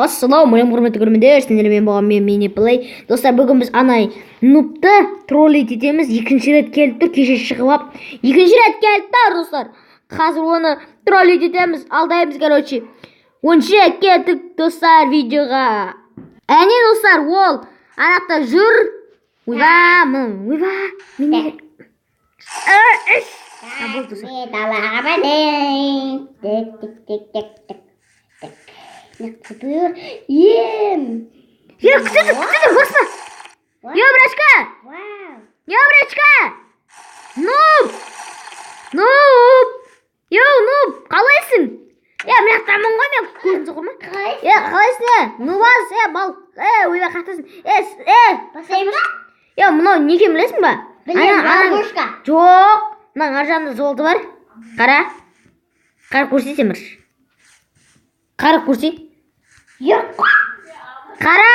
Ассалаумағалейкум құрметті көрермендер, сіздермен болған мен Miniplay. Достар, бүгін біз анай нубты троллить етеміз. Екінші рет келіп тұр, кеше шығып алып. Екінші рет келіп тұр, достар. Қазір оны троллить етеміз, алдаймыз, короче. Онша келдік, достар, видеоға. Әне, достар, ол анақта жүр. Ойба, мен Ем. Күтіп, басма. Брачка. Нуб. Қалайсың? Мен тамын ғой, мен көзін соқыр ма? Қалайсың? Нубаз, бал. Ойба қақтасың. Басайым ба? Мұнау некен білесің ба? Білем, лягушка. Жоқ. Мұның аржанды золды бар. Қара көрсетемір. Қара көрсе. Жоқ. Қара.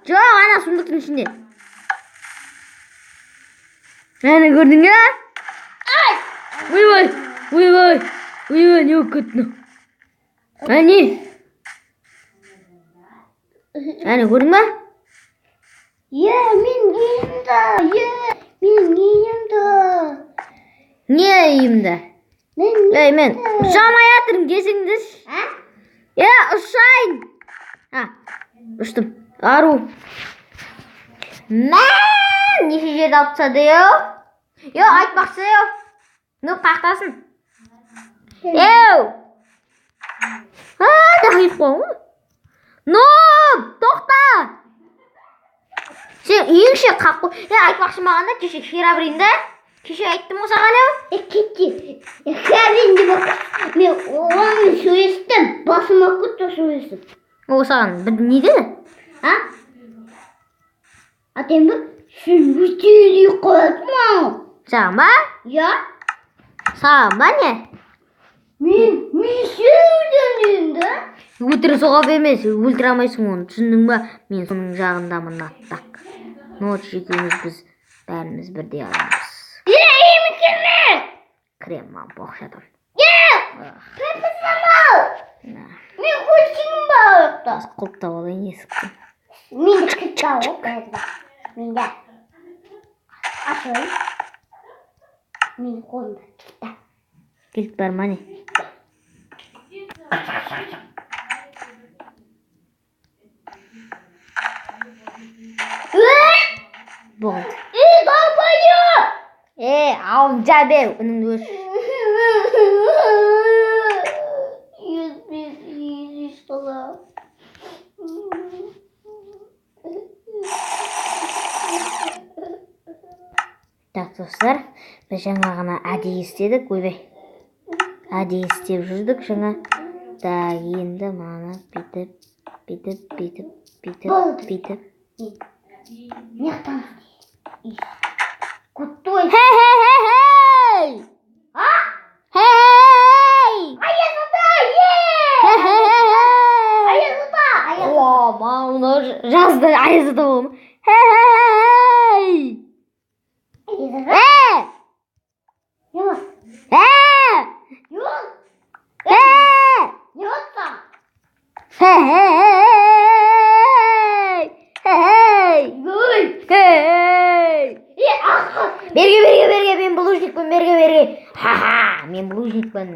Жоқ, ана сундықтың ішінде. Әні көрдің ә? Ойбай, не өк көттің? Әне? Әні көрдің ба? Мен киімді. Не үйімді? Мен ұшамай атырым, кесіңдір. Ұшайын. Ұштым. Ару. Неше жерді алып тастады, айтпақшы, Нұп қақтасын. Дақиып қоңы. Нұп, тоқта. Сен үйіңше қаққы. Айтпақшы мағанда кеше херабринді. Кеше айттым осаған Кетті. Херабринді бақы. Мен оғанмен сөйлестім. Басыма күтті сөйлестім. Осаған не деді? Атем ба? Сен өтелей қоятын ма? Саған ба? Саған ба не? Мен сөйледім. Өлтіре соға бермес, өлтіре алмайсың оны, түсіндің ба? Мен соның жағындамын аттақ. Ночь екеуміз біз бәріміз бірдей аламыз. Емі келме! Крем мам, боқшадым. Пепі самал! Мен көшкенім ба өтті. Құлыптап алайын есікті. Мен де күтті алып. Мен де. Ашылайын. Мен қолымда кетті. Келіп бар мане. Болды. Қалпайы! Ауын жабе, үніңді өш. Ес бала. Так, достар, біз жаңа ғана әдейі істедік, ойбай. Әдейі істеп жүрдік жаңа. Так, енді мана бүйтіп. Не там? Кутой. Хей! Мауны жазды айызды болма. Хей! Берге, мен блужникпін, берге. Ха-ха, мен блужникпін.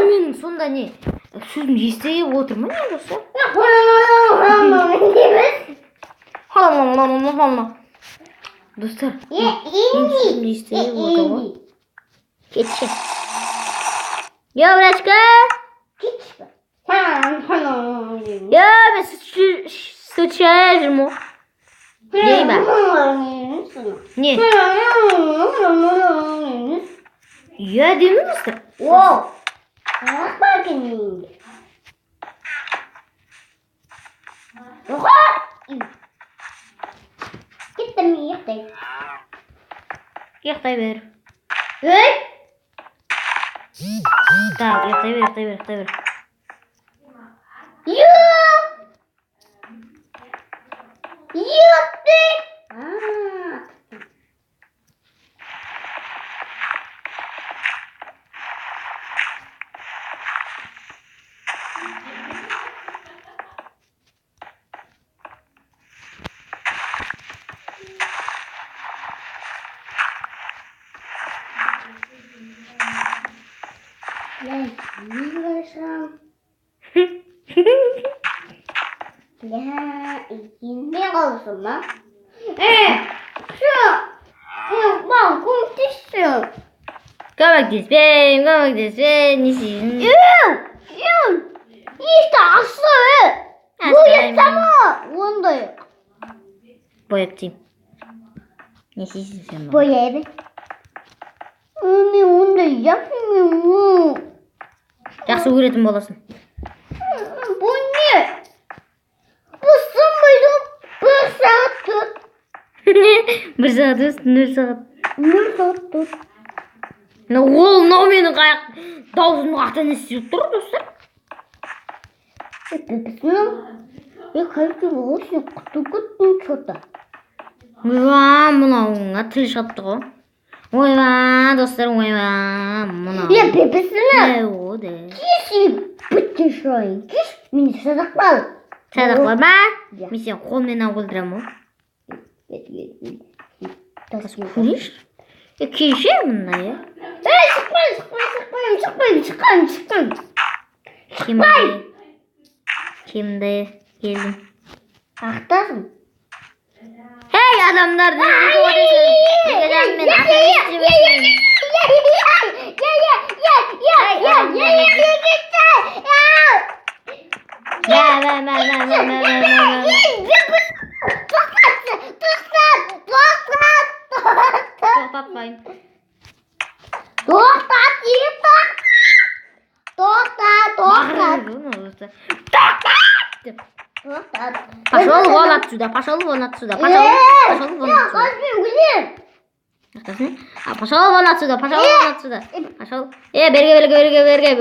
Менің сонда не? Сөзім естіге отырмын не достар? Достар, сөзім естіге отырмын. Кетші. Брачка. Кетші. Мен сүт шая жүрмі? Не ба? Не? Iya değil mi dostlar? Wow. Bak bakayım. Oha. Gittim yıktım. Yıktayver. Hey. Так, yıktayver. Yok. Yıktı. Ya yiyorsam. Ya ikinde kalsın lan. Şu. Bak kumtuşsun. Как здесь? Как здесь? Не сидим. Yok. İşte aslı. Bu yatama. Onda yok. Boyakçıyım. Ne sisin sen Bu bana? yeri. Onu yapmıyorum. Жақсы көретін боласың. Bu ne? Bu sımbıydı. Bu saat tut. Бір сағат емес, 0 сағат. Bir saat tut. Ол мынау менің қаяқ даусымды қақтан естіп тұр достар. Пепесінің. Қайсы болсын. Құты çoта. Ойба, мынауыңа тіл шапты ғой. Ойба, достар, ойба, мынау. Пепесінің. О, да. Кеші бітішайын. Кеш мені садақпал. Садақла ба? Иә. Мен сені қолмен алып өлтіремін ғой. Көрейінші? Кеше мына, е? Шықпайын. Кемді келдім. Ақтасың. Hey adamlar, ne oluyorsun? Neden ben ateşi Пошел вон отсюда. Пошел вон отсюда. Пошел вон отсюда. Пошел. Берге.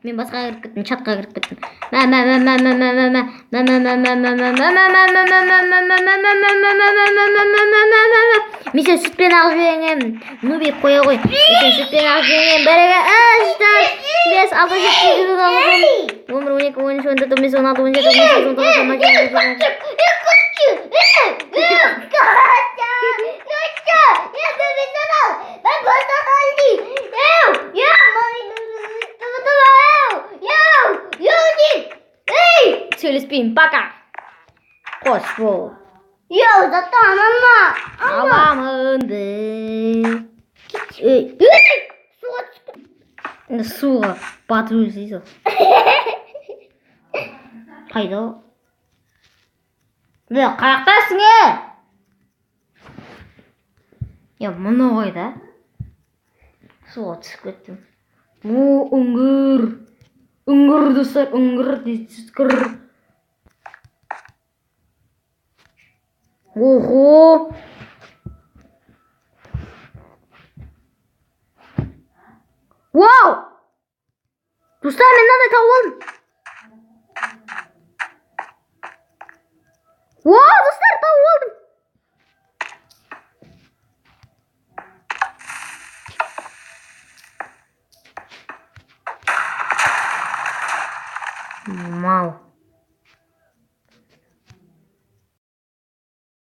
Мен басқа кіріп кеттім, чатқа кіріп кеттім. Мен сені сүтпен ағып жіберем. Нубик қоя ғой. Мен сені сүтпен ағып жіберем. Берге. 3, 4, 5, 6, 7, 8, 9, 10, 11, 12, 13, 14, 15, 16, 17, 18, 19, 19. Сөйлеспеймін, пока. Қош бол. Аламынды. Суға батып өлсейсің. Қайда? Қаяқтасың, мұны қайда? Суға түсіп кеттім. Үңгір достар, үңгір дейсіздер. Охо! Вау! Достар, мен мынандай тауып алдым. Вау, достар, тауып алдым. Мау.